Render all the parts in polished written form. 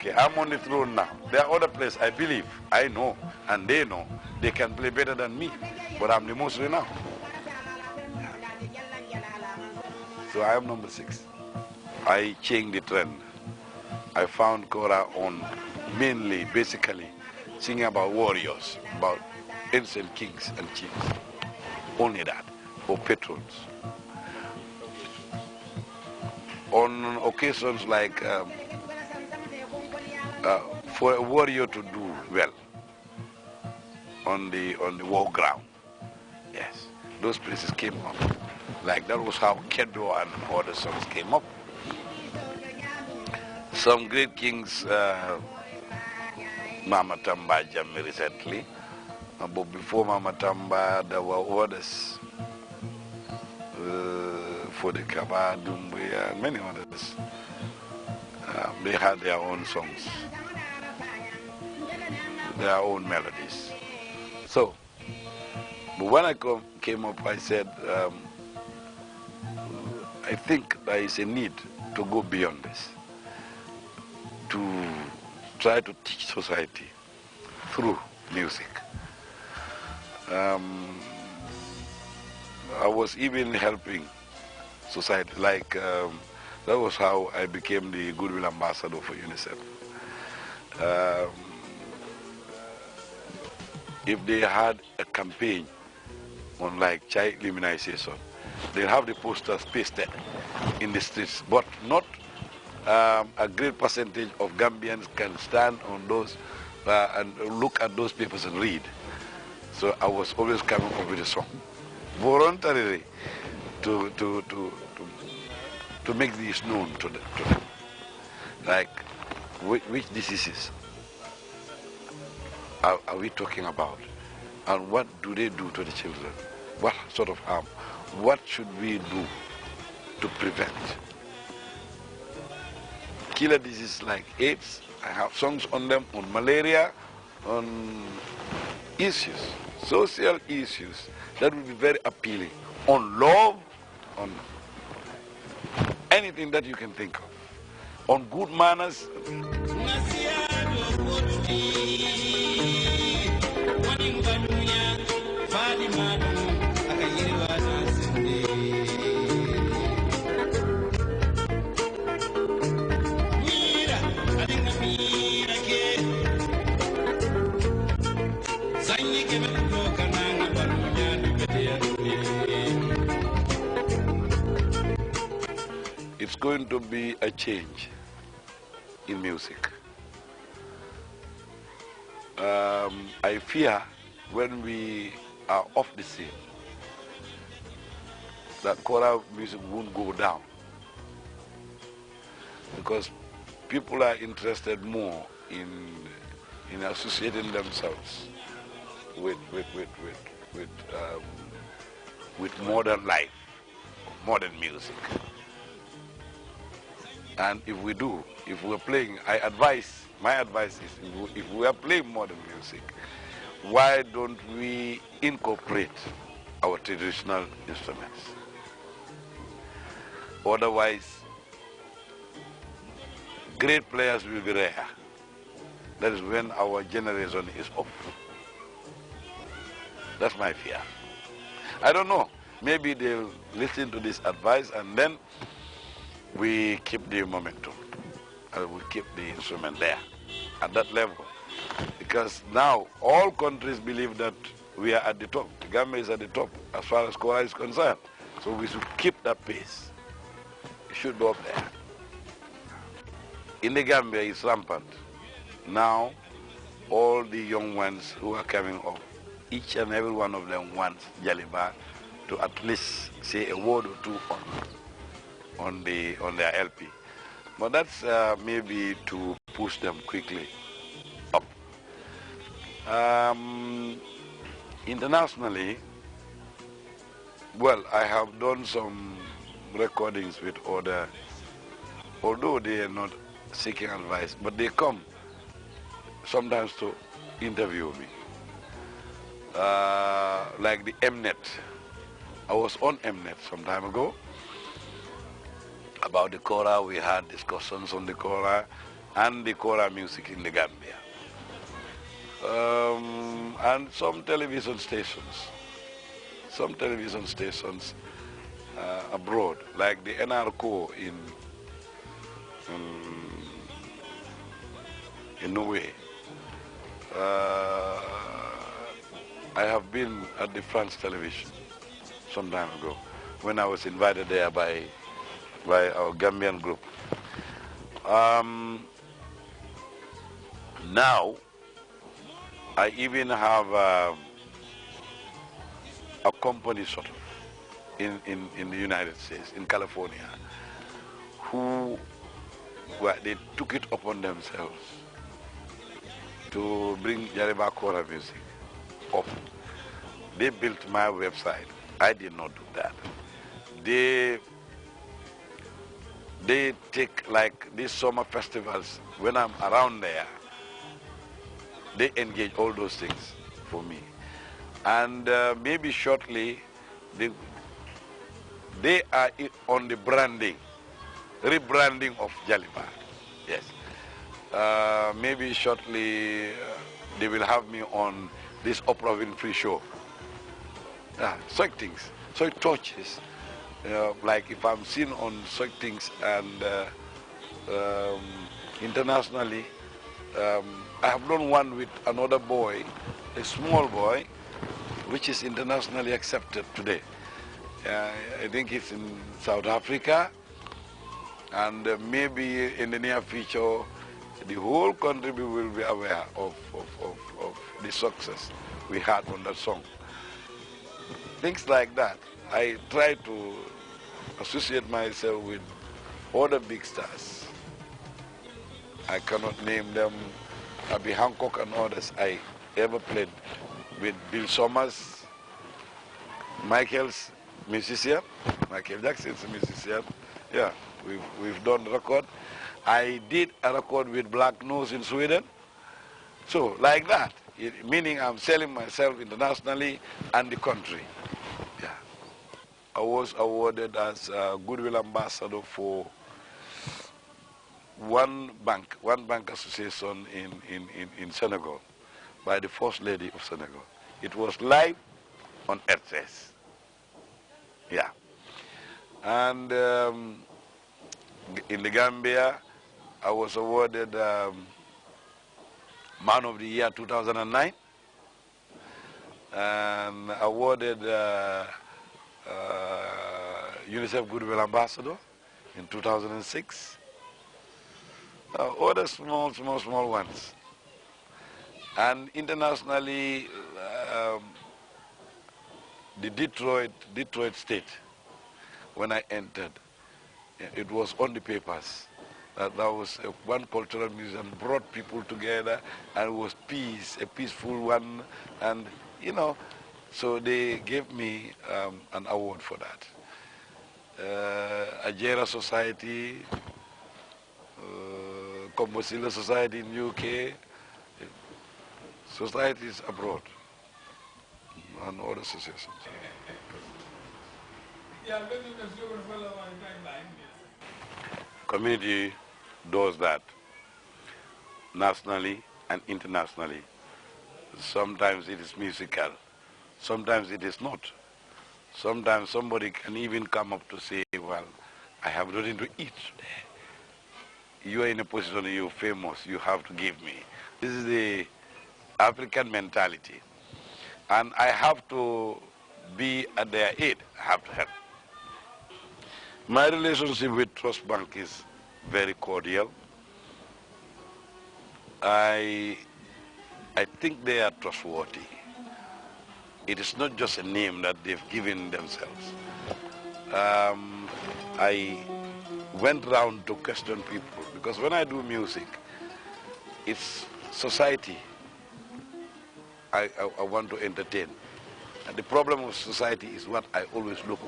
Okay, I'm on the throne now. There are other players I believe, I know, and they know they can play better than me, but I'm the most renowned. So I am number 6. I changed the trend. I found Kora on mainly, basically, singing about warriors, about ancient kings and chiefs. Only that, for patrons. On occasions like for a warrior to do well on the war ground, yes, those places came up. Like that was how Kedo and other songs came up. Some great kings, Mama Tamba Jami recently, but before Mama Tamba there were others, for the Kaba, Dumbuya, and many others. They had their own songs, their own melodies. So, but when I came up, I said, I think there is a need to go beyond this, to try to teach society through music. I was even helping society, like that was how I became the Goodwill Ambassador for UNICEF. If they had a campaign on like child immunization, they have the posters pasted in the streets, but not a great percentage of Gambians can stand on those and look at those papers and read. So I was always coming up with a song, voluntarily, to make this known to them. Like, which diseases are we talking about? And what do they do to the children? What sort of harm? What should we do to prevent? Killer diseases like AIDS, I have songs on them, on malaria, on issues, social issues that would be very appealing, on love, on anything that you can think of, on good manners. It's going to be a change in music. I fear when we are off the scene that choral music won't go down, because people are interested more in associating themselves with modern life, modern music. And if we do, if we're playing, my advice is, if we are playing modern music, why don't we incorporate our traditional instruments? Otherwise, great players will be rare. That is when our generation is off. That's my fear. I don't know. Maybe they'll listen to this advice and then we keep the momentum. We keep the instrument there at that level. Because now all countries believe that we are at the top. The Gambia is at the top as far as Kora is concerned. So we should keep that pace. It should go up there. In the Gambia, it's rampant. Now, all the young ones who are coming up, each and every one of them wants Jaliba to at least say a word or two on their LP. But that's maybe to push them quickly up. Internationally, well, I have done some recordings with other, although they are not seeking advice, but they come sometimes to interview me. Like the Mnet. I was on Mnet some time ago about the Kora. We had discussions on the Kora, and the Kora music in the Gambia. And some television stations abroad, like the NRK in Norway. I have been at the France television some time ago when I was invited there by our Gambian group. Now, I even have a company sort of in the United States, in California, they took it upon themselves to bring Yoruba Kora music up. They built my website. I did not do that. They take like these summer festivals. When I'm around there, they engage all those things for me. And maybe shortly, they are on the rebranding of Jaliba. Yes. Maybe shortly they will have me on this Opera Winfrey show. Such things, such torches. Like if I'm seen on such things and internationally, I have done one with another boy, a small boy, which is internationally accepted today. I think it's in South Africa, and maybe in the near future, the whole country will be aware of the success we had on that song. Things like that. I try to associate myself with other big stars. I cannot name them. Abby Hancock and others. I ever played with Bill Summers, Michael's musician, Michael Jackson's musician. Yeah, we've done the record. I did a record with Black Nose in Sweden. So like that, meaning I'm selling myself internationally and the country. Yeah. I was awarded as a Goodwill Ambassador for one bank association in Senegal by the First Lady of Senegal. It was live on Grts. Yeah. And in the Gambia, I was awarded Man of the Year 2009 and awarded UNICEF Goodwill Ambassador in 2006. Other small ones. And internationally, the Detroit state, when I entered, it was on the papers. That was one cultural museum, brought people together, and it was peace, a peaceful one. And, you know, so they gave me an award for that. Ajera Society, Kombosila Society in UK, societies abroad, and other associations. Community does that nationally and internationally. Sometimes it is musical, sometimes it is not. Sometimes somebody can even come up to say, well, I have nothing to eat today. You are in a position, you're famous, you have to give me. This is the African mentality. And I have to be at their aid, I have to help. My relationship with Trust Bank is very cordial. I think they are trustworthy. It is not just a name that they've given themselves. I went round to question people because when I do music, it's society I want to entertain. And the problem of society is what I always look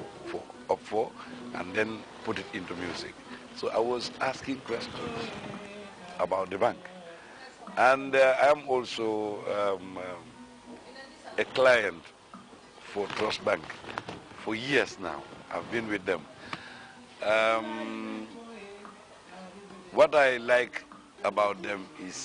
up for and then put it into music. So I was asking questions about the bank. And I am also a client for Trust Bank for years now. I've been with them. What I like about them is